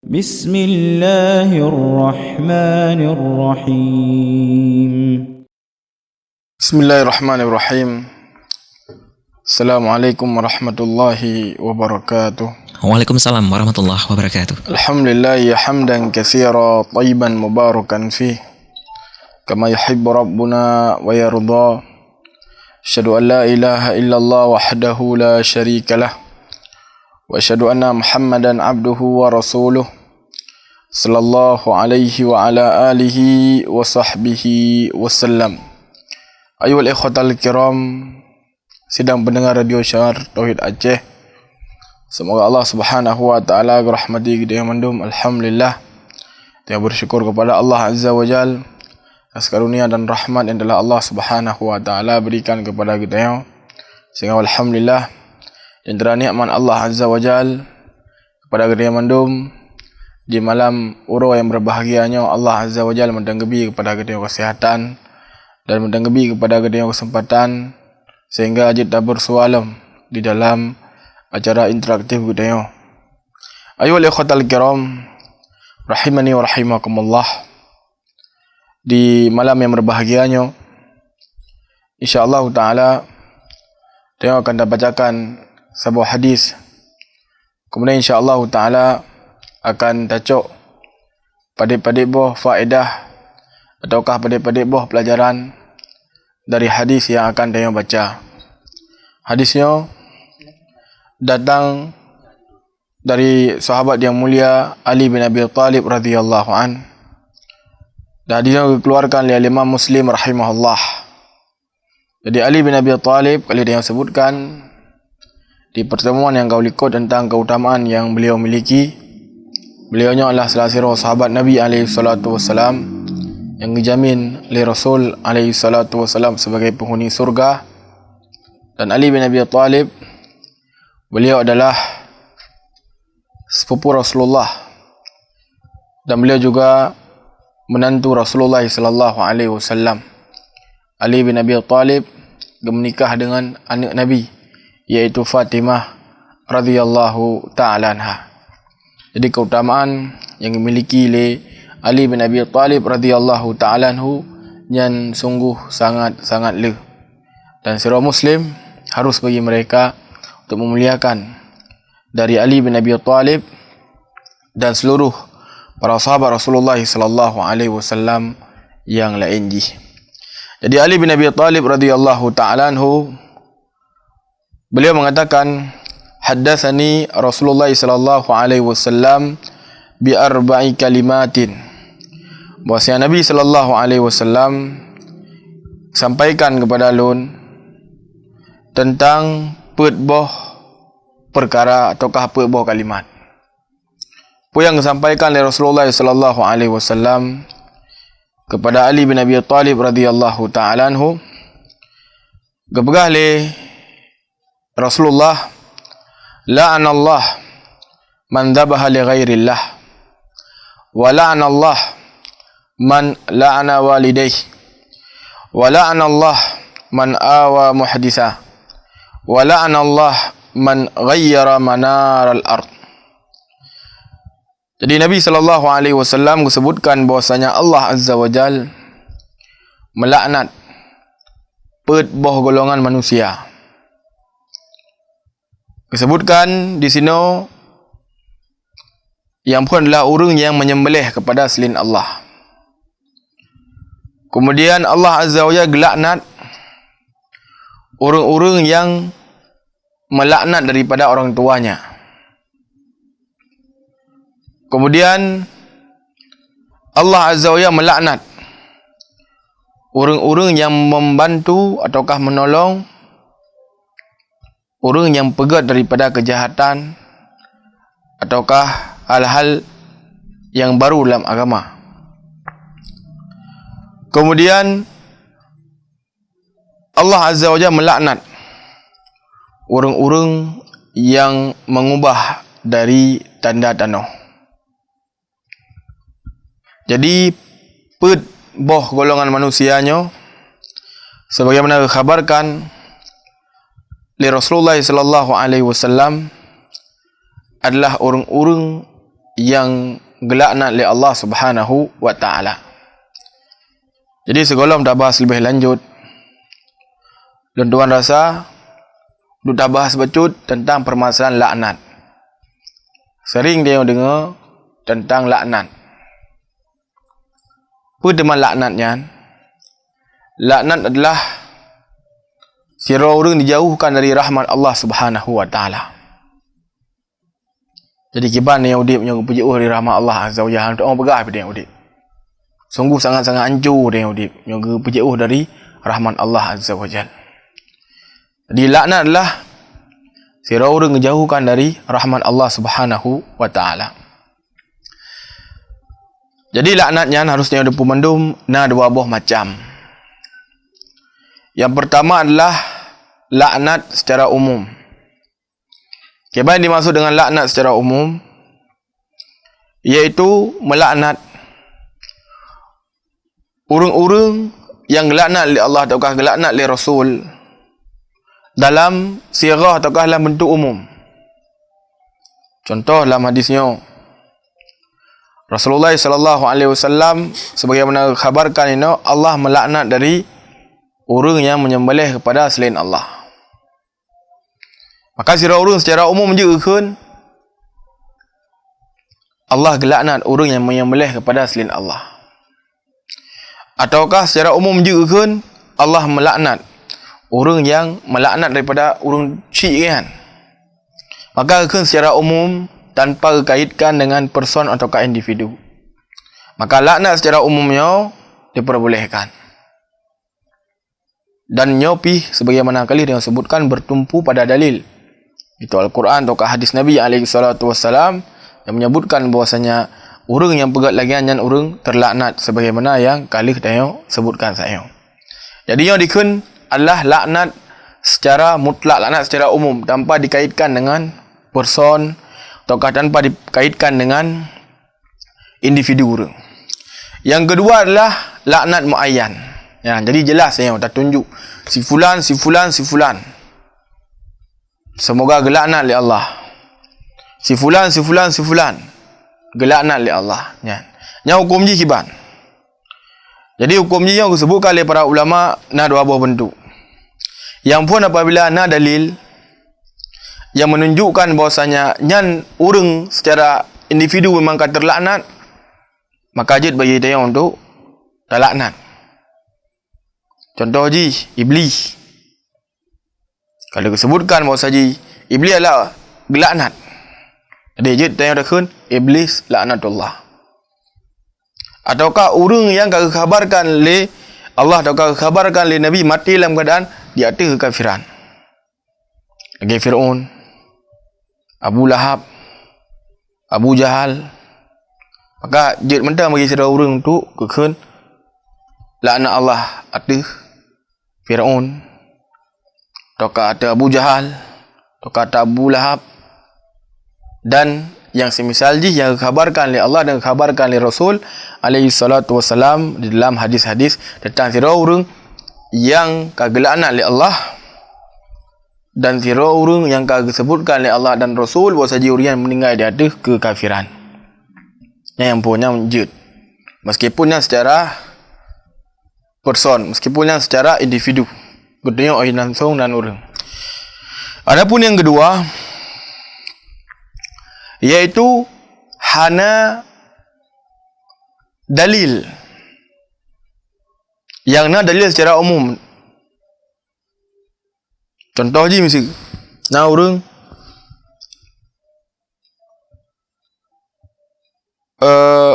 بسم الله الرحمن الرحيم بسم الله الرحمن الرحيم. Assalamualaikum warahmatullahi wabarakatuh. Waalaikumsalam warahmatullahi wabarakatuh. Alhamdulillah hamdan katsira tayyiban mubarakan fih kama yuhibbu rabbuna wa yarda. Asyhadu an la ilaha illallah wahdahu la syarika lah wa asyhadu anna Muhammadan abduhu wa rasuluh sallallahu alaihi wa ala alihi wa sahbihi wasallam. Ayuhal ikhwatal kiram, sidang pendengar radio Syiar Tauhid Aceh, semoga Allah Subhanahu wa taala rahmati kita yang mendum. Alhamdulillah, kita bersyukur kepada Allah Azza wa Jal atas karunia dan rahmat yang telah Allah Subhanahu wa taala berikan kepada kita yang, sehingga alhamdulillah yang nikmat Allah Azza wa Jal kepada kita yang mendum di malam uro yang berbahagianya. Allah Azza wa Jal mendenggebi kepada kita yang kesehatan dan mendenggebi kepada kita yang kesempatan sehingga kita bersualam di dalam acara interaktif kita yang. Ayuhal ikhwatal kiram, rahimani wa rahimakumullah. Di malam yang berbahagianya, insyaallah taala kita akan bacakan sebuah hadis. Kemudian insyaallah taala akan tacuk padik-padik boh faedah ataukah padik-padik boh pelajaran dari hadis yang akan kita baca. Hadisnya datang dari sahabat yang mulia Ali bin Abi Thalib radhiyallahu an. Dan hadisnya dikeluarkan oleh Imam Muslim rahimahullah. Jadi Ali bin Abi Thalib kali dia sebutkan di pertemuan yang kau ikut tentang keutamaan yang beliau miliki. Beliaunya adalah salah satu sahabat Nabi alaihi salatu wasalam yang dijamin oleh Rasul alaihi salatu wasalam sebagai penghuni surga. Dan Ali bin Abi Thalib, beliau adalah sepupu Rasulullah dan beliau juga menantu Rasulullah sallallahu alaihi wasallam. Ali bin Abi Thalib menikah dengan anak Nabi, yaitu Fatimah radhiyallahu taala anha. Jadi keutamaan yang dimiliki oleh Ali bin Abi Thalib radhiyallahu taala anhu yang sungguh sangat le. Dan seluruh muslim harus bagi mereka untuk memuliakan dari Ali bin Abi Thalib dan seluruh para sahabat Rasulullah sallallahu alaihi wasallam yang lain. Jadi Ali bin Abi Thalib radhiyallahu taala anhu, beliau mengatakan, haddatsani Rasulullah sallallahu alaihi wasallam bi arba'i kalimatin. Bahwasanya Nabi sallallahu alaihi wasallam sampaikan kepada alun tentang boh perkara ataukah boh kalimat. Apa yang disampaikan oleh Rasulullah sallallahu alaihi wasallam kepada Ali bin Abi Thalib radhiyallahu taala anhu, gabagah le Rasulullah, la'anallah man dhabaha li ghairillah wa la'anallah man la'ana walidayhi wa la'anallah man awa muhditha wa la'anallah man ghayyara manaral ard. Jadi Nabi sallallahu alaihi wasallam disebutkan bahwasanya Allah Azza wa Jal melaknat boh golongan manusia. Disebutkan di sini yang pun adalah orang yang menyembelih kepada selain Allah. Kemudian Allah Azza wa Jalla gelaknat orang-orang yang melaknat daripada orang tuanya. Kemudian Allah Azza wa Jalla melaknat orang-orang yang membantu ataukah menolong orang yang pegat daripada kejahatan ataukah hal-hal yang baru dalam agama. Kemudian Allah Azza wa Jalla melaknat orang-orang yang mengubah dari tanda tanah. Jadi boh golongan manusianya sebagaimana dikhabarkan oleh Rasulullah sallallahu alaihi wasallam adalah orang-orang yang gelaknat oleh Allah Subhanahu wa taala. Jadi sebelum dah bahas lebih lanjut, tuan rasa dah bahas becut tentang permasalahan laknat. Sering dia dengar tentang laknat. Apa tema laknatnya? Laknat adalah orang dijauhkan dari rahmat Allah Subhanahu wa taala. Jadi kiban yang udip yang puji dari rahmat Allah Azza wa Jalla, orang begah pada yang udip. Sungguh sangat-sangat hancur dia udip yang puji dari rahmat Allah Azza wa Jalla. Jadi laknat adalah orang dijauhkan dari rahmat Allah Subhanahu wa taala. Jadi laknatnya harusnya ada pemandum dua buah macam. Yang pertama adalah laknat secara umum. Apa yang dimaksud dengan laknat secara umum? Iaitu melaknat orang-orang yang gelaknat oleh Allah ataukah gelaknat oleh Rasul dalam sirah ataukah dalam bentuk umum. Contoh dalam hadisnya Rasulullah sallallahu alaihi wasallam sebagaimana khabarkan ini, Allah melaknat dari orang yang menyembelih kepada selain Allah. Maka sirah orang secara umum juga kan Allah gelaknat orang yang menyembelih kepada selain Allah. Ataukah secara umum juga kan Allah melaknat orang yang melaknat daripada orang syirik kan. Maka kan secara umum tanpa kaitkan dengan person ataukah individu. Maka laknat secara umumnya diperbolehkan. Dan nyopi sebagaimana kali yang sebutkan bertumpu pada dalil. Itu Al-Quran ataukah hadis Nabi SAW yang menyebutkan bahwasanya orang yang pegat lagian dan orang terlaknat sebagaimana yang kali kita sebutkan saya. Jadi yang dikun adalah laknat secara mutlak, laknat secara umum tanpa dikaitkan dengan person ataukah tanpa dikaitkan dengan individu orang. Yang kedua adalah laknat muayyan. Ya, jadi jelas ya, kita tunjuk si fulan, si fulan, si fulan. Semoga gelaknat oleh Allah. Si fulan, si fulan, si fulan. Gelaknat oleh Allah. Ya. Yang hukum ji kiban. Jadi hukum ji yang disebutkan oleh para ulama dua buah bentuk. Yang pun apabila dalil yang menunjukkan bahwasanya nyan orang secara individu memang kata terlaknat, maka ajit bagi dia untuk terlaknat. Contoh ji iblis. Kalau disebutkan bahwasanya iblis adalah gelaknat, jadi ajit dia dah iblis laknatullah. Ataukah orang yang dikhabarkan oleh Allah ataukah dikhabarkan oleh Nabi mati dalam keadaan di atas kekafiran. Lagi Fir'aun, Abu Lahab, Abu Jahal. Maka jid mentang bagi saudara orang tu kekun laknat Allah atas Fir'aun, ataukah atas Abu Jahal, ataukah atas Abu Lahab, dan yang semisal ji yang dikhabarkan oleh Allah dan dikhabarkan oleh Rasul alaihi salatu wasalam di dalam hadis-hadis tentang saudara orang yang kagelaknat oleh Allah dan zero orang yang disebutkan oleh Allah dan Rasul bahwasanya orang yang meninggal di atas kekafiran. Yang punya menjud. Meskipun yang secara person, meskipun yang secara individu. Gedenya orang langsung dan orang. Adapun yang kedua iaitu hana dalil. Yang dalil secara umum. Contoh je mesti orang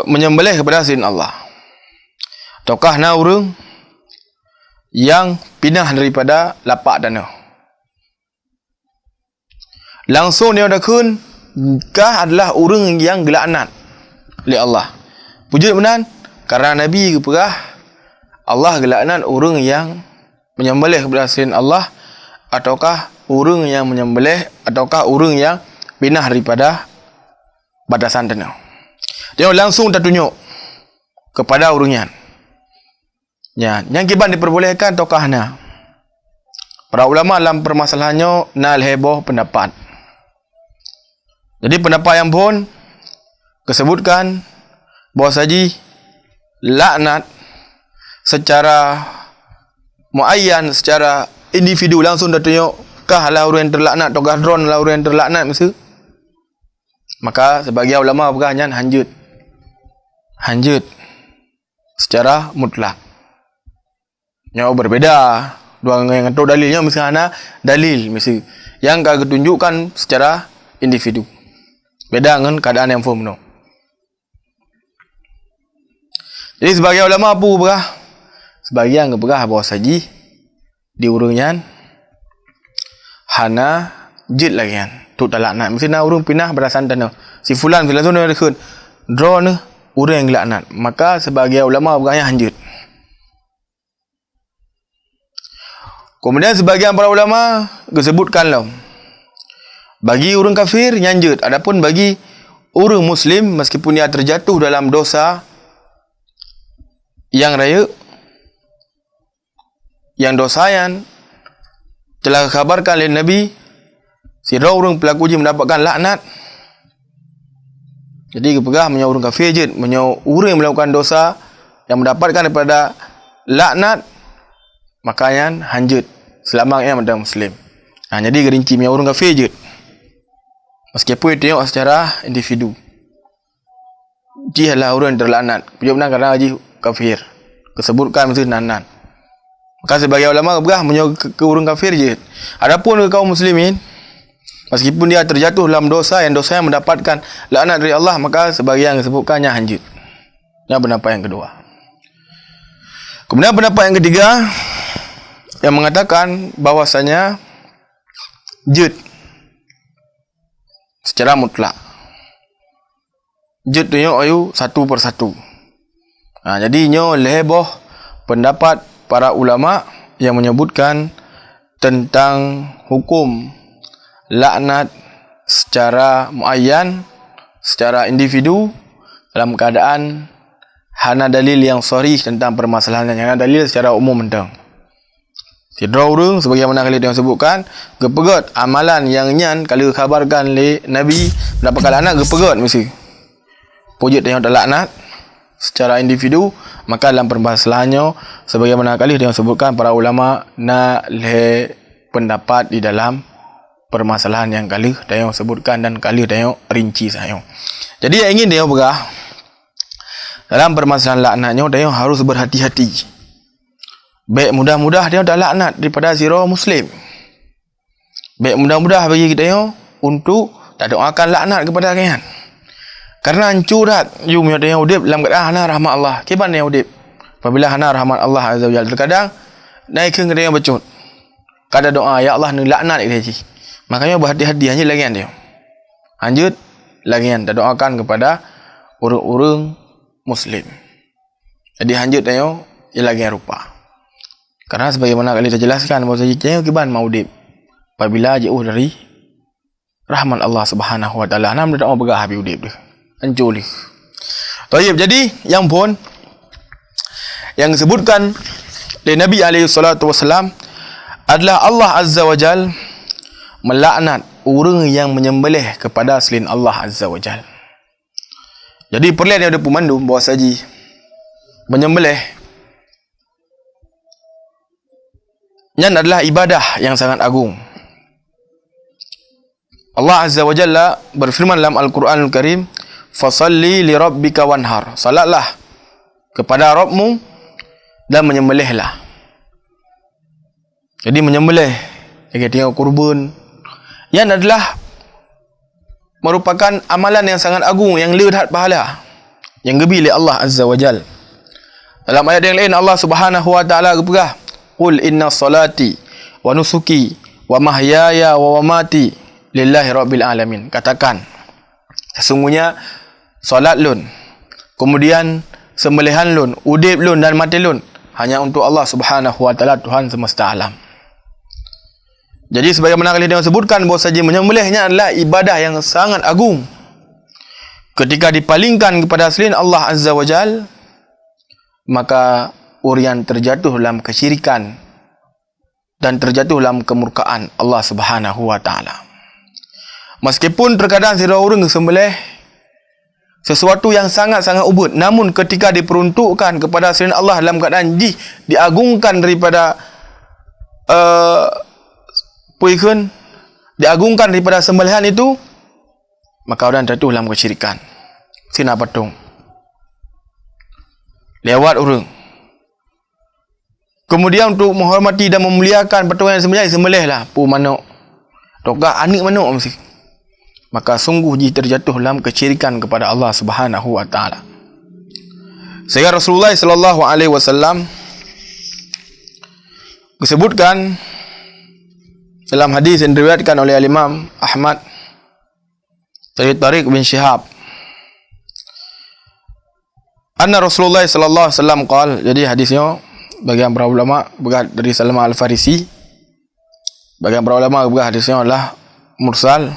menyembelih kepada selain Allah. Ataukah orang yang pindah daripada lapak tanah. Langsung dia dakun kah adalah orang yang gelaknat oleh Allah. Puji benar karena Nabi keperah Allah gelaknat orang yang menyembelih kepada selain Allah, ataukah orang yang menyembelih, ataukah orang yang pindah daripada batasan tanah. Dia langsung tertunjuk kepada orangnya. Ya, yang kiban diperbolehkan ataukah hana. Para ulama dalam permasalahannya nal heboh pendapat. Jadi pendapat yang pun kesebutkan bahwasaji laknat secara muayyan, secara individu langsung dah tengok kah lah orang yang terlaknat atau kah drone lah orang yang terlaknat masa. Maka sebagian ulama berkata hanjut secara mutlak. Yang berbeda dua yang tahu dalilnya mesti ana dalil mesti yang kau tunjukkan secara individu. Beda dengan keadaan yang firm no. Jadi sebagian ulama apa berah? Sebagian berah bahawa saji di urungan hana jid lagi kan. Tu tak laknat. Mesti nak urung pindah berdasarkan tanah. Si fulan tu nak dekun. Draw ni urang yang laknat. Maka sebagian ulama berah hanjut. Kemudian sebagian para ulama disebutkanlah bagi orang kafir nyanjut, adapun bagi orang muslim meskipun dia terjatuh dalam dosa yang raya, yang dosa yang telah dikhabarkan oleh Nabi, sira orang pelaku je mendapatkan laknat. Jadi kepegah menyo orang kafir je, menyo orang yang melakukan dosa yang mendapatkan daripada laknat, makanya hanjut selamatnya pada muslim. Jadi gerinci punya orang kafir je. Meskipun dia tengok secara individu. Dia lah orang yang terlaknat. Pujuk benar kerana haji kafir. Kesebutkan mesti nanan. Maka sebagai ulama berah menyo ke orang kafir je. Adapun ke kaum muslimin, meskipun dia terjatuh dalam dosa yang mendapatkan laknat dari Allah, maka sebagian disebutkannya hanjut. Yang pendapat yang kedua. Kemudian pendapat yang ketiga yang mengatakan bahwasanya jud secara mutlak. Jud tu ayu satu persatu. Jadi nyo leboh pendapat para ulama yang menyebutkan tentang hukum laknat secara muayyan, secara individu dalam keadaan hana dalil yang sharih tentang permasalahan yang ada dalil secara umum mentang. Tidak orang sebagaimana kali dia sebutkan, gepegot amalan yang nyan kalau khabarkan oleh Nabi mendapatkan laknat gepegot mesti. Pojok dia tak laknat secara individu, maka dalam permasalahannya sebagaimana kali dia sebutkan para ulama nak le pendapat di dalam permasalahan yang kali dia sebutkan dan kali dia rinci saya. Jadi yang ingin dia berah dalam permasalahan laknatnya dia harus berhati-hati. Baik mudah-mudah dia tak laknat daripada zero muslim. Baik mudah-mudah bagi kita untuk tak doakan laknat kepada kalian. Karena hancurat you punya dia udip dalam keadaan hana rahmat Allah. Kiban dia udip. Apabila hana rahmat Allah Azza wa Jalla terkadang naik ke dia becut. Kada doa ya Allah ni laknat dia ji. Makanya berhati-hati hanya lagian dia. Lanjut lagian tak doakan kepada orang-orang muslim. Jadi hanjut dia ia lagian rupa. Karena sebagaimana kali saya jelaskan bahawa saya kiban mau dip apabila jauh dari rahmat Allah Subhanahu wa taala nam dak mau begah habis udip dia hancur lik. Baik, jadi yang pun yang disebutkan oleh Nabi alaihi salatu wasalam adalah Allah Azza wa Jal melaknat orang yang menyembelih kepada selain Allah Azza wa Jal. Jadi perlu dia ada pemandu bahawa saji menyembelih yang adalah ibadah yang sangat agung. Allah Azza wa Jalla berfirman dalam Al-Quranul Karim, "Fasalli li rabbika wanhar." Salatlah kepada Rabbmu dan menyembelihlah. Jadi menyembelih, dia kurban, yang adalah merupakan amalan yang sangat agung, yang lihat pahala, yang gebi oleh Allah Azza wa Jalla. Dalam ayat yang lain Allah Subhanahu wa taala berkata, "Qul inna salati wa nusuki wa mahyaya wa mamati lillahi rabbil alamin." Katakan, sesungguhnya solat lun, kemudian sembelihan lun, udip lun dan mati lun hanya untuk Allah Subhanahu wa taala, Tuhan semesta alam. Jadi sebagaimana kali dia sebutkan bahawa saja menyembelihnya adalah ibadah yang sangat agung. Ketika dipalingkan kepada selain Allah Azza wa Jal, maka orang terjatuh dalam kesyirikan dan terjatuh dalam kemurkaan Allah Subhanahu wa taala. Meskipun terkadang sira orang sembelih sesuatu yang sangat-sangat ubud, namun ketika diperuntukkan kepada selain Allah dalam keadaan diagungkan daripada diagungkan daripada sembelihan itu, maka orang jatuh dalam kesyirikan. Sina patung lewat orang. Kemudian untuk menghormati dan memuliakan patung yang sembelihlah pu manuk, tokah anik manuk mesti. Maka sungguh dia terjatuh dalam kesyirikan kepada Allah Subhanahu wa taala. Sehingga Rasulullah sallallahu alaihi wasallam disebutkan dalam hadis yang diriwayatkan oleh Imam Ahmad dari Tariq bin Syihab, anna Rasulullah sallallahu alaihi wasallam qala, jadi hadisnya bagian para ulama berkata dari Salman Al-Farisi, bagian para ulama berkata hadisnya adalah mursal.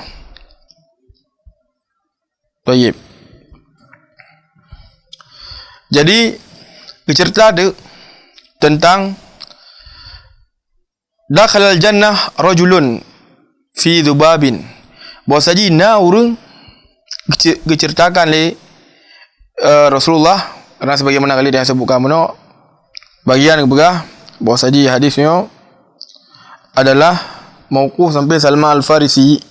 Baik. Jadi bercerita tentang dakhalal jannah rajulun fi dhubabin. Bahawa saja orang diceritakan oleh Rasulullah, karena sebagaimana kali dia sebutkan mana bagian keberah bahawa saja hadisnya adalah mauquf sampai Salman Al-Farisi.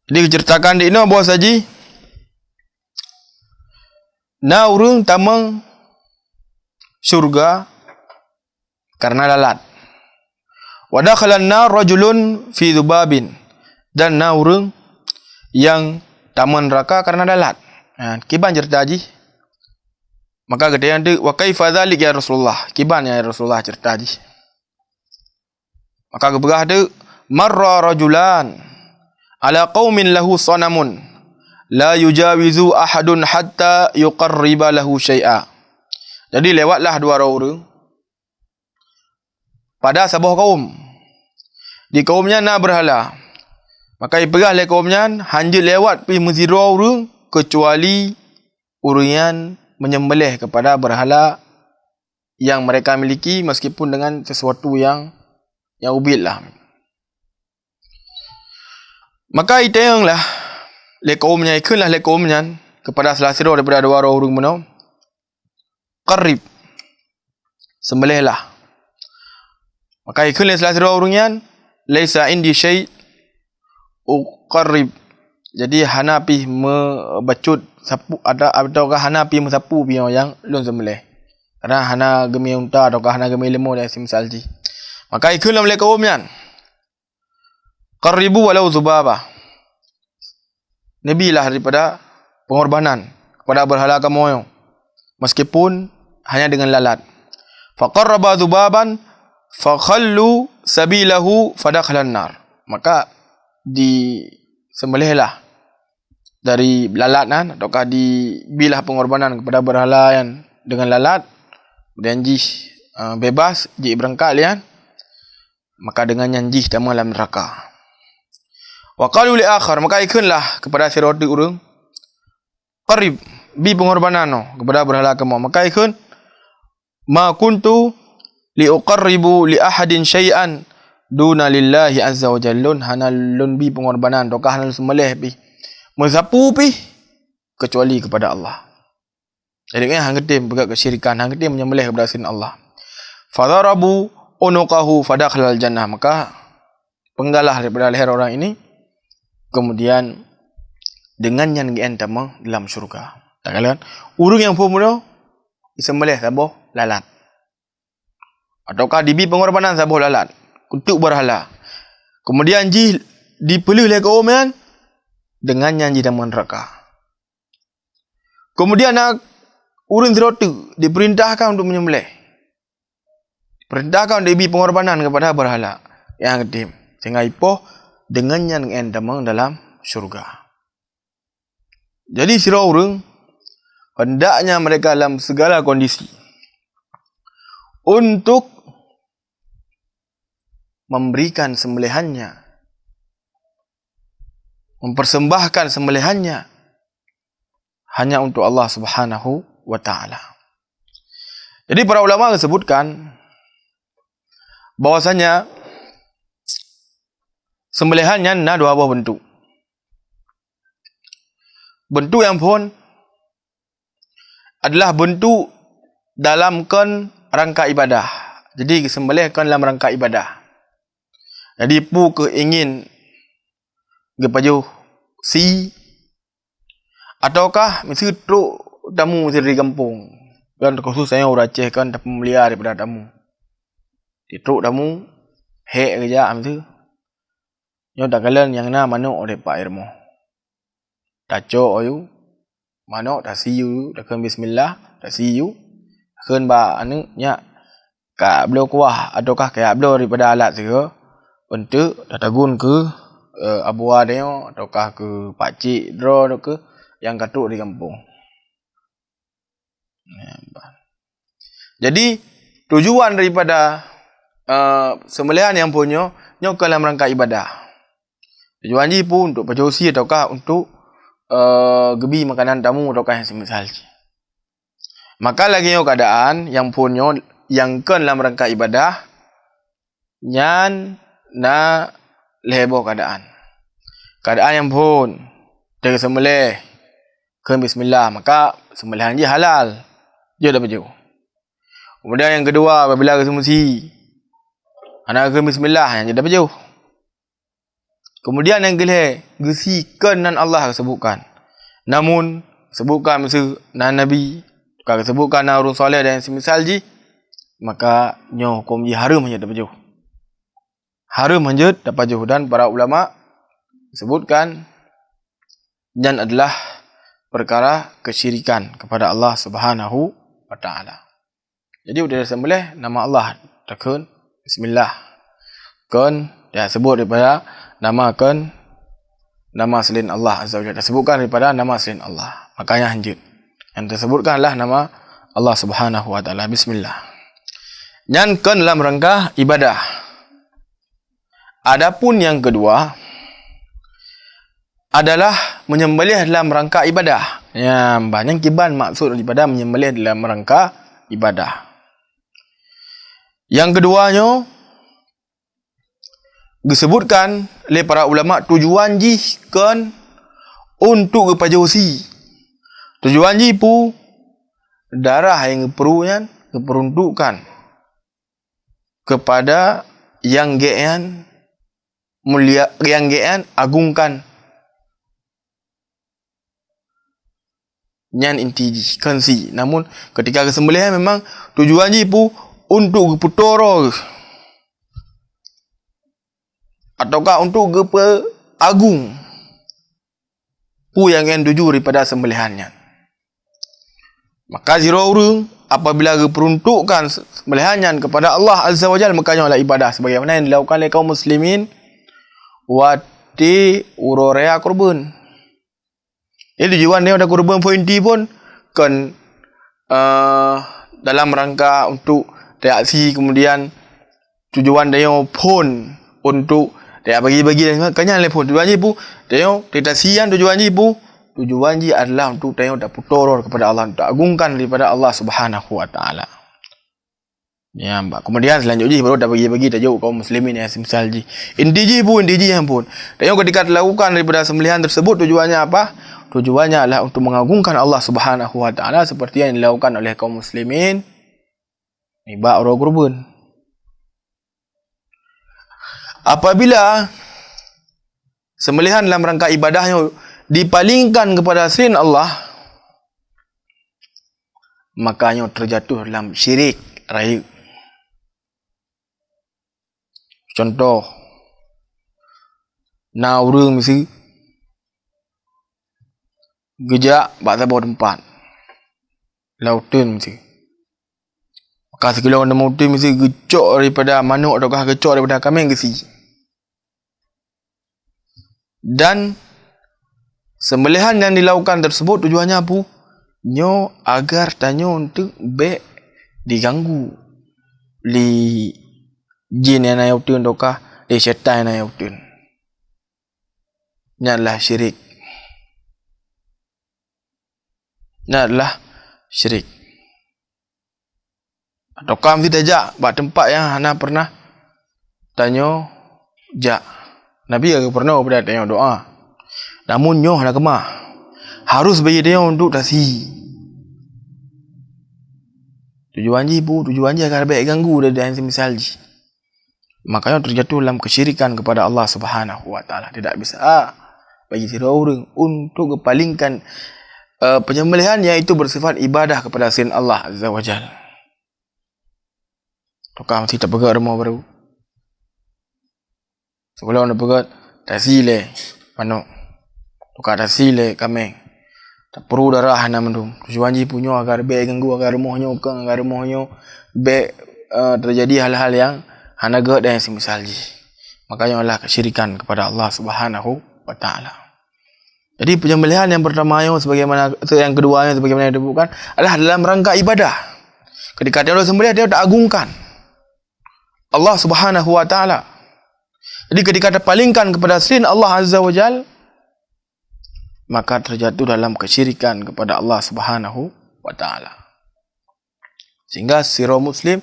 Dia diceritakan di ini bahawa saja orang tamang syurga karena lalat. Wa dakhalan nar rajulun fi dhubabin, dan orang yang taman neraka karena lalat. Kiban cerita haji. Maka kata yang dia, wa kaifa dzalik ya Rasulullah? Kiban ya Rasulullah cerita haji. Maka keberah dia, marra rajulan ala qaumin lahu sanamun la yujawizu ahadun hatta yuqarriba lahu syai'a. Jadi lewatlah dua orang pada sebuah kaum. Di kaumnya nak berhala. Maka iperah le kaumnya hanjil lewat pi mezira orang kecuali orang yang menyembelih kepada berhala yang mereka miliki, meskipun dengan sesuatu yang ubid lah. Maka itayanglah le kaumnya, ikunlah le kaumnya kepada salah satu daripada dua orang mana, qarib, sembelihlah. Maka ikunlah salah satu orangnya, laisa indi syai' uqarrib. Jadi hanapi membacut sapu ada ataukah hanapi mensapu biar yang lun sembelih. Karena hana gemi unta ataukah hana gemi lembu dan simsalji. Maka ikunlah le kaumnya, qarribu walau zubaba. Nabi lah daripada pengorbanan kepada berhala kamu, meskipun hanya dengan lalat. Faqarraba zubaban fakhallu sabilahu fadakhalan nar. Maka disembelihlah dari lalat ataukah dibilah pengorbanan kepada berhala yang dengan lalat, kemudian bebas berangkat lian, maka dengan nyanjih dalam neraka. Wa qalu li akhar, maka ikunlah kepada siroti urang qarib bi pengorbanan kepada berhala kamu. Maka ikun ma kuntu li uqarribu li ahadin syai'an duna lillahi azza wa jallun, hanalun bi pengorbanan ataukah hanal sembelih bi mensapu bi kecuali kepada Allah. Jadi kan hang gedim berkat kesyirikan, hang gedim menyembelih kepada selain Allah. Fadarabu unuqahu fadakhalal jannah, maka penggalah daripada leher orang ini, kemudian dengan yang diantam dalam syurga. Tak kalian urang yang pemuda disembelih sabuh lalat, ataukah dibi pengorbanan sabuh lalat untuk berhala, kemudian dipelih oleh kaumnya dengan nyanyi dan neraka. Kemudian urang terotu diperintahkan untuk menyembelih, diperintahkan untuk dibi pengorbanan kepada berhala yang kedim, sehingga ipoh dengan yang endamang dalam syurga. Jadi sira orang hendaknya mereka dalam segala kondisi untuk memberikan sembelihannya, mempersembahkan sembelihannya hanya untuk Allah Subhanahu wa taala. Jadi para ulama sebutkan bahwasanya sembelihannya ada dua bentuk. bentuk yang pun adalah bentuk dalam kon rangka ibadah. Jadi sembelih kon dalam rangka ibadah. Jadi pu ke ingin gepaju si ataukah mesti truk tamu mesti dari kampung. Kan khusus saya orang Aceh kan dapat memelihara daripada tamu. Di truk tamu hek kerja mesti. Nyo tak kalian yang na manuk oleh Pak Irmo. Taco ayu manuk dah siu dah kan bismillah dah siu. Kan ba anu nya ka beliau kuah ataukah kayak beliau daripada alat segera untuk dah tagun ke abua dia ataukah ke pak cik draw ke yang katuk di kampung. Jadi tujuan daripada sembelihan yang punya nyo dalam rangka ibadah. Tujuan ji pun untuk pajosi ataukah untuk gebi makanan tamu ataukah yang semisal. Maka lagi nyo keadaan yang punya yang kan dalam rangka ibadah nyan na lebo keadaan yang pun dari sembelih ke bismillah, maka sembelihan dia halal dia dah baju. Kemudian yang kedua apabila ke semesti anak ke bismillah yang dia dah baju. Kemudian yang kelih gesikan nan Allah sebutkan, namun sebutkan mesti nan nabi kalau sebutkan nan urus soleh dan semisal ji, maka nyo hukum ji haram hanya dah baju. Haram hanjut dapat jauh, dan para ulama sebutkan dan adalah perkara kesyirikan kepada Allah Subhanahu wa taala. Jadi udah sembelih nama Allah takun bismillah. Kan dia sebut daripada nama kan nama selain Allah Azza wa Jalla, sebutkan daripada nama selain Allah. Makanya hanjut. Yang tersebutkanlah nama Allah Subhanahu wa taala bismillah. Nyan kan dalam rangka ibadah. Adapun yang kedua adalah menyembelih dalam rangka ibadah. Ya, banyak kiban maksud daripada menyembelih dalam rangka ibadah. Yang keduanya disebutkan oleh para ulama tujuan ji kan untuk kepajosi. Tujuan ji pu darah yang perlunya diperuntukkan kepada yang gean mulia, yang gean agungkan nyan inti kan si. Namun ketika kesembelihan memang tujuan ji pu untuk putoro ataukah untuk gepe agung pu yang tuju daripada sembelihannya. Maka zero urung apabila diperuntukkan sembelihannya kepada Allah Azza wa Jalla, maka adalah ibadah sebagaimana yang dilakukan oleh kaum muslimin wati urorea kurban. Jadi tujuan dia ada kurban pointi pun kan dalam rangka untuk reaksi, kemudian tujuan dia pun untuk dia bagi-bagi dan kanya lepon tujuan ji pu dia tetasian tujuan ji pu tujuan ji adalah untuk dia dak putor kepada Allah, untuk agungkan daripada Allah Subhanahu wa taala. Ya, mbak. Kemudian selanjutnya baru dah bagi-bagi tajuk kaum muslimin yang semisal ji. Inti ji yang pun. Dan ketika dilakukan daripada sembelihan tersebut tujuannya apa? Tujuannya adalah untuk mengagungkan Allah Subhanahu wa taala seperti yang dilakukan oleh kaum muslimin niba ora kurban. Apabila sembelihan dalam rangka ibadahnya dipalingkan kepada selain Allah, makanya terjatuh dalam syirik raib. Contoh, nauru mesti gejak bahasa bawah tempat lautan mesti. Maka sekilo orang lautan mesti gecok daripada manuk ataukah gecok daripada kambing gesi. Dan sembelihan yang dilakukan tersebut tujuannya apa? Nyo agar tanyo untuk be diganggu li jin yang naik ataukah li syaitan yang naik. Ini adalah syirik. Ini adalah syirik. Ataukah mesti tajak buat tempat yang hana pernah tanyo jak. Nabi agak pernah pada tanya doa. Namun nyoh nak kemah. harus bagi dia untuk tasi. Tujuan agar baik ganggu dan semisal ji. Makanya terjatuh dalam kesyirikan kepada Allah Subhanahu wa taala. Tidak bisa bagi orang untuk kepalingkan penyembelihan yang itu bersifat ibadah kepada selain Allah Azza wa Jalla. Tukar mesti tak pegat rumah baru. Sekolah nak pegat tasile manuk. Tukar tasile kambing. Tak perlu darah nak mendum. Tujuan ji punya agar baik ganggu agar rumahnya baik terjadi hal-hal yang hanaga dan semisal ji. Makanya Allah kesyirikan kepada Allah Subhanahu wa taala. Jadi penyembelihan yang pertama sebagaimana yang keduanya sebagaimana disebutkan adalah dalam rangka ibadah. Ketika dia sembelih dia tak agungkan Allah Subhanahu wa taala. Jadi ketika terpalingkan kepada selain Allah Azza wa Jalla, maka terjatuh dalam kesyirikan kepada Allah Subhanahu wa taala. Sehingga sirah muslim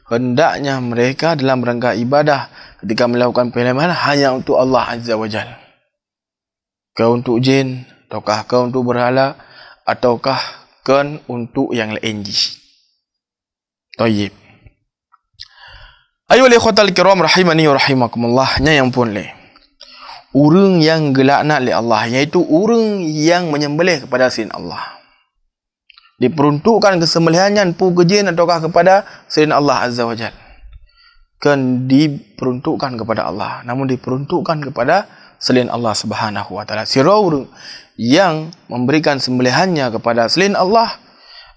hendaknya mereka dalam rangka ibadah ketika melakukan penyembelihan hanya untuk Allah Azza wa Jalla. Kau untuk jin, ataukah kau untuk berhala, ataukah kau untuk yang lain ji. Tayyib. Ayuhal ikhwatal kiram rahimani wa rahimakumullah, nya yang pun le. Orang yang gelaknat oleh Allah, iaitu orang yang menyembelih kepada selain Allah. Diperuntukkan kesembelihannya pu ke jin ataukah kepada selain Allah Azza wa Jalla. Kan diperuntukkan kepada Allah, namun diperuntukkan kepada selain Allah Subhanahu wa taala. Sirah orang yang memberikan sembelihannya kepada selain Allah,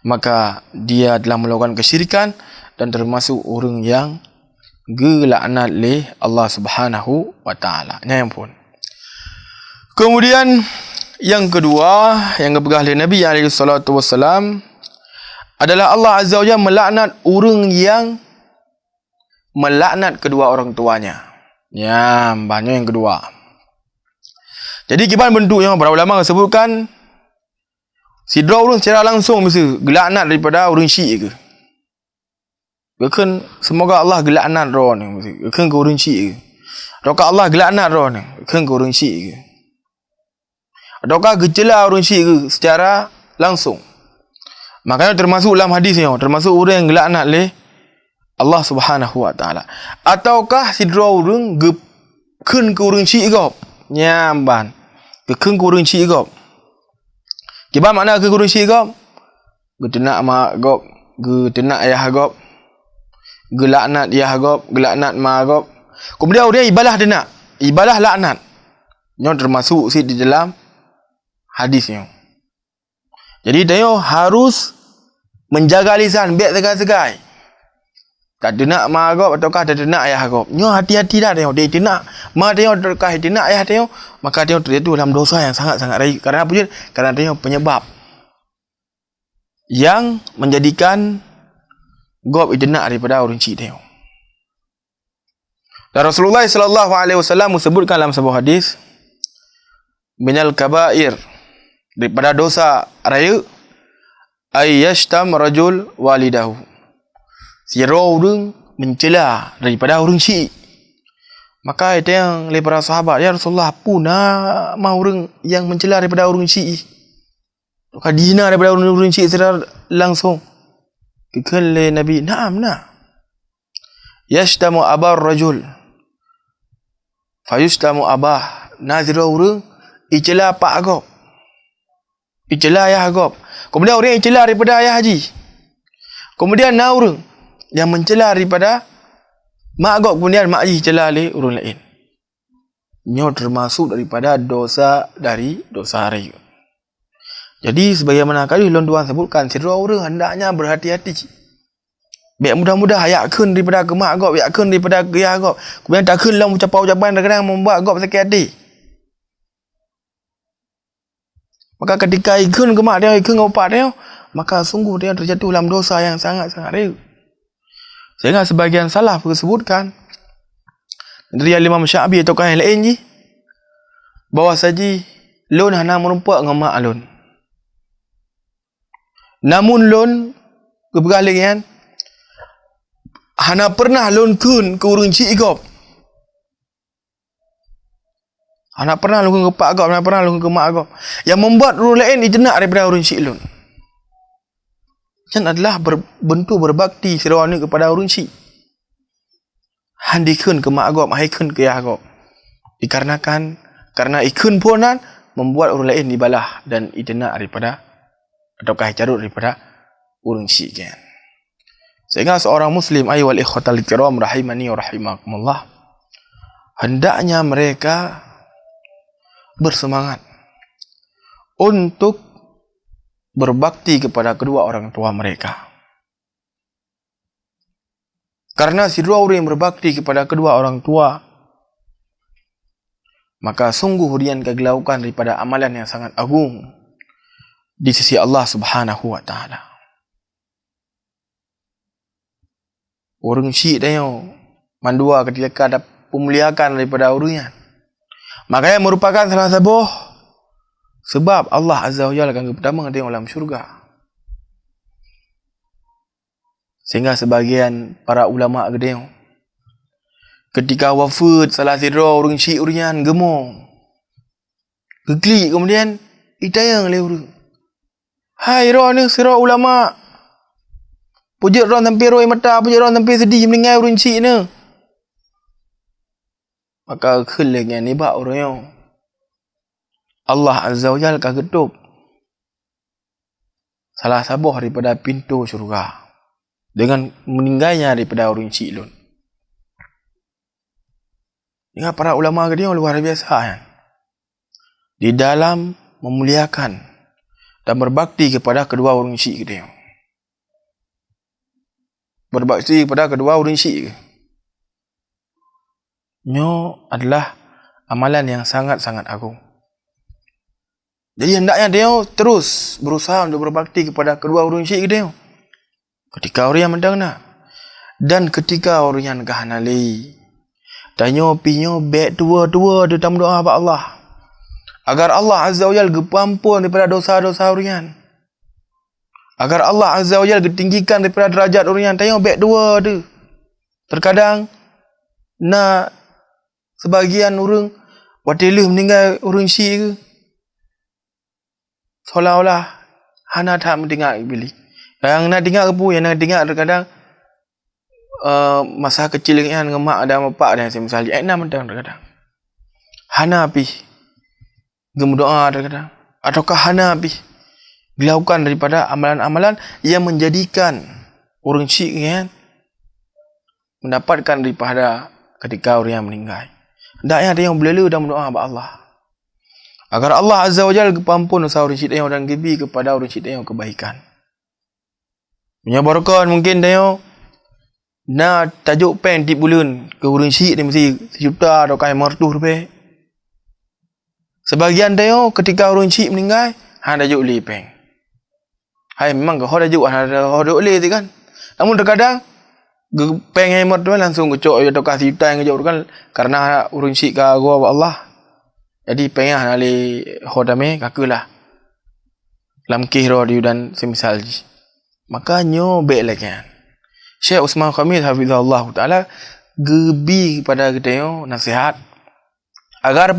maka dia telah melakukan kesyirikan dan termasuk orang yang gelaknat oleh Allah Subhanahu wa taala. Nya yang pun. Kemudian yang kedua yang dipegang oleh Nabi alaihi salatu wasalam adalah Allah Azza wa Jalla melaknat orang yang melaknat kedua orang tuanya. Ya, banyak yang kedua. Jadi gimana bentuknya? Para ulama sebutkan sidra orang secara langsung mesti gelaknat daripada orang syirik ke. Bahkan semoga Allah gelaknat roh ni mesti. Bahkan ke orang syirik ke. Ataukah Allah gelaknat roh ni? Bahkan ke orang syirik ke. Ataukah gejala orang syirik ke secara langsung. Makanya termasuk dalam hadis ni, termasuk orang yang gelaknat oleh Allah Subhanahu wa taala. Ataukah sidra orang gekeun ke orang syirik ke. Nyamban. Gekeun ke orang syirik ke. Gimana makna ke orang syirik ke? Getenak mak gop, getenak ayah gop. Gelaknat ayah gop, gelaknat mak gop. Kemudian orang ibadah denak, ibadah laknat. Nyo termasuk di dalam hadisnya. Jadi dia harus menjaga lisan biar segai-segai. Tak denak mak gop ataukah tak denak ayah gop. Nyo hati-hati dah dia denak mak dia ataukah denak ayah dia, maka dia terjatuh dalam dosa yang sangat-sangat rayu. Karena apa je? Karena dia penyebab yang menjadikan gop denak daripada orang cik dia. Dan Rasulullah sallallahu alaihi wasallam sebutkan dalam sebuah hadis, minal kabair, daripada dosa raya, ayyashtam rajul walidahu, si orang mencela daripada orang syirik. Maka ada yang oleh para sahabat, ya Rasulullah, apa nama orang yang mencela daripada orang syirik? Maka dihina daripada orang syirik secara langsung. Kekal Nabi, na'am. Yashtamu abar rajul fayushtamu abah, nazira orang icela pak agop, icela ayah agop. Kemudian orang yang icela daripada ayah haji. Kemudian orang yang mencela daripada mak agop, kemudian mak haji cela oleh orang lain. Nyo termasuk daripada dosa raya. Jadi sebagaimana kali Tuan sebutkan, sirah orang hendaknya berhati-hati. Biar mudah-mudah yakun daripada ke mak agop, yakun daripada ke ayah agop. Kemudian takun lah ucapan-ucapan kadang-kadang membuat agop sakit hati. Maka ketika ikun ke mak dia, ikun ke bapak dia, maka sungguh dia terjatuh dalam dosa yang sangat-sangat raya. Sehingga sebagian salaf disebutkan dari Imam Syafi'i atau yang lain je, bahawa saja lon hana merumpak dengan mak lon. Namun lon keberalian hana pernah lon kun ke urun cik igop. Anak pernah lungkung ke pak agak, anak pernah lungkung ke mak agak. Yang membuat orang lain dijenak daripada orang syik lun. Yang adalah bentuk berbakti sira ni kepada orang syik. Handikun ke mak agak, mahikun ke ya agak. Dikarenakan karena ikun punan membuat orang lain dibalah dan dijenak daripada ataukah carut daripada orang syik kan. Sehingga seorang muslim ayyuhal ikhwatal kiram rahimani wa rahimakumullah, hendaknya mereka bersemangat untuk berbakti kepada kedua orang tua mereka. Karena si dua orang yang berbakti kepada kedua orang tua, maka sungguh rian kegelaukan daripada amalan yang sangat agung di sisi Allah Subhanahu wa taala. Orang syik dia mandua ketika ada pemuliakan daripada orangnya. Makanya merupakan salah satu sebab Allah Azza wa Jalla akan pertama dia dalam syurga. Sehingga sebagian para ulama gede ketika wafat salah satu orang syik urian gemuk. Keklik kemudian itayang le urang. Hai ro ni sira ulama. Pujut ron sampai roi mata, pujut ron sampai sedih meninggal orang syik ni. Maka khul lagi ni bak orang yang Allah Azza wa Jalla akan ketuk salah sabuh daripada pintu syurga dengan meninggalnya daripada orang syik lun. Ingat para ulama dia luar biasa kan. Di dalam memuliakan dan berbakti kepada kedua orang syik dia. Berbakti kepada kedua orang syik. Nyo adalah amalan yang sangat-sangat agung. Jadi hendaknya dia terus berusaha untuk berbakti kepada kedua orang syik dia. Ketika orang yang mendang dan ketika orang yang kahanali. Tanya pinyo baik tua-tua dia tam doa kepada Allah. Agar Allah Azza wa Jalla gepampun daripada dosa-dosa orang. Agar Allah Azza wa Jalla tinggikan daripada derajat orang yang tanya baik dua tu. Terkadang nak sebagian orang watilah meninggal orang syik ke. Seolah-olah hana tak mendengar bilik. Yang nak dengar apa? Yang nak dengar terkadang masa kecil dengan mak ada bapak dan misalnya nak mentang terkadang. Hana pi gemudoa terkadang ataukah hana pi dilakukan daripada amalan-amalan yang menjadikan orang syik kan mendapatkan daripada ketika orang yang meninggal. Hendaknya ada yang berlela dan berdoa kepada Allah agar Allah Azza wa Jalla kepampun dosa orang syik dan gibi kepada orang syik yang kebaikan. Menyabarkan mungkin dia nak tajuk pen tip bulan ke orang syik dia mesti 1 juta atau kai mertuh lebih. Sebagian dia ketika orang syik meninggal hang tajuk li pen. Hai memang kau tajuk ada hodok li tu kan. Namun terkadang peng hemat tu langsung kecok atau kasih juta yang kecok tu kan karena orang syik ke gua Allah. Jadi pengah nali hodame kakulah. Lam kihro di dan semisal. Makanya baik lagi kan. Syekh Usman Khamis hafizahullah taala gebi kepada kita nasihat agar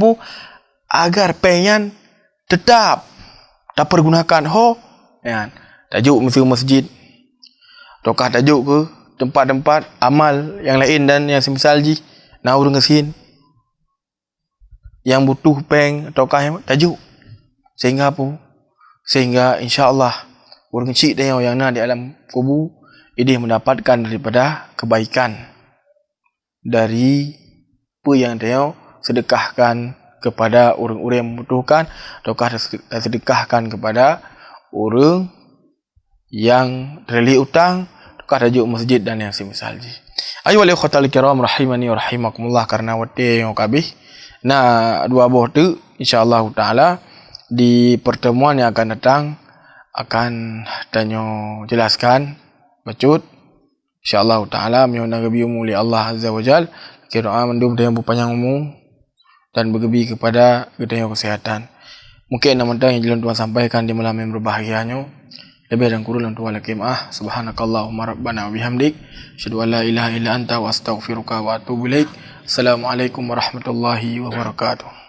penyan tetap tak pergunakan kan. Tajuk masjid ataukah tajuk ke tempat-tempat amal yang lain dan yang semisal nak urang kesin yang butuh peng ataukah tajuk sehingga sehingga insya-Allah orang syik dia yang nak di alam kubur ini mendapatkan daripada kebaikan dari apa yang dia sedekahkan kepada orang-orang yang membutuhkan ataukah sedekahkan kepada orang yang terlilit utang ataukah tajuk masjid dan yang semisal. Ayyuhal ikhwatal kiram rahimani wa rahimakumullah, karena waktu yang habis. Nah, dua buah tu insya-Allah taala di pertemuan yang akan datang akan tanya jelaskan bacut insya-Allah taala menyona gebi umuli Allah Azza wa Jalla kira mandum dengan berpanjang umur dan bergebi kepada gedanya kesehatan. Mungkin nama yang jalan Tuhan sampaikan di malam yang berbahagianya lebih dan kurang Tuhan lakimah. Subhanakallahumma rabbana wa bihamdik asyhadu an la ilaha illa anta wa astaghfiruka wa atubu ilaik. Assalamualaikum warahmatullahi wabarakatuh.